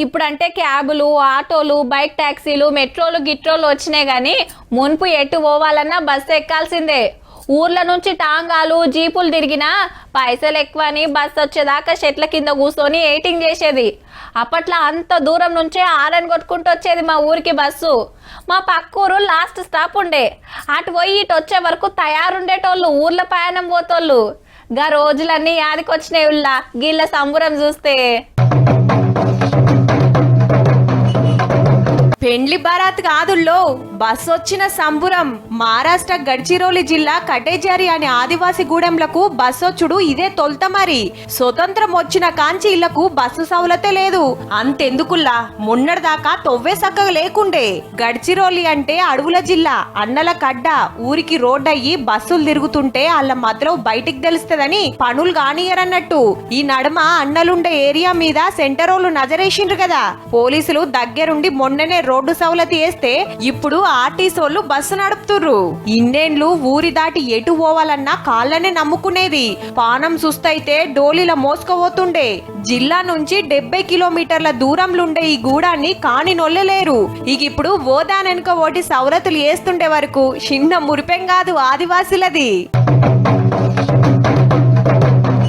ఇప్పుడంటే క్యాబులు, ఆటోలు, బైక్ టాక్సీలు, మెట్రోలు, గిట్రోలు వచ్చినాయి గాని మున్పు ఎటు పోవాలన్నా బస్సు ఎక్కాల్సిందే. ఊర్ల నుంచి టాంగాలు, జీపులు తిరిగినా పైసలు ఎక్కువని బస్సు వచ్చేదాకా చెట్ల కింద కూర్చొని ఎయిటింగ్ చేసేది. అప్పట్లో అంత దూరం నుంచే ఆరని కొట్టుకుంటూ వచ్చేది మా ఊరికి బస్సు. మా పక్కూరు లాస్ట్ స్టాప్ ఉండే. అటు పోయి ఇటు వచ్చే వరకు తయారుండేటోళ్ళు, ఊర్ల ప్రయాణం పోతోళ్ళు. గా రోజులన్నీ యాదికొచ్చినాయి ఉల్లా గిళ్ళ సంబురం చూస్తే. పెండ్లి బారాత్ కాదుల్లో బస్ వచ్చిన సంబురం. మహారాష్ట్ర గడ్చిరోలి జిల్లా కటేజారి అనే ఆదివాసి గూడెంలకు బస్సొచ్చుడు ఇదే తొలుత. మరి స్వతంత్రం వచ్చిన కాంచి ఇళ్లకు బస్సు సౌలతే లేదు. అంతెందుకుల్లా మొన్నటిదాకా తొవ్వే సక్కగా లేకుండే. గడ్చిరోలి అంటే అడవుల జిల్లా, అన్నల కడ్డ. ఊరికి రోడ్డయ్యి బస్సులు తిరుగుతుంటే వాళ్ళ మధ్యలో బయటికి తెలుస్తుందని పనులు కానియరన్నట్టు. ఈ నడుమ అన్నలుండే ఏరియా మీద సెంటరోలు నజరేసిండ్రు కదా. పోలీసులు దగ్గరుండి మొన్ననే రోడ్డు సౌలతి వేస్తే ఇప్పుడు ఆర్టీసోళ్ళు బస్సు నడుపుతుర్రు. ఇన్నేండ్లు ఊరి దాటి ఎటు పోవాలన్నా కాళ్ళనే నమ్ముకునేది. పానం సుస్తైతే డోలీల మోసుకుపోతుండే. జిల్లా నుంచి 70 కిలోమీటర్ల దూరంలుండే ఈ గూడాన్ని కాని నొల్లలేరు. ఇక ఇప్పుడు ఓదానెనుక ఓటి సౌలతులు వేస్తుండే వరకు చిన్న మురిపెం కాదు ఆదివాసులది.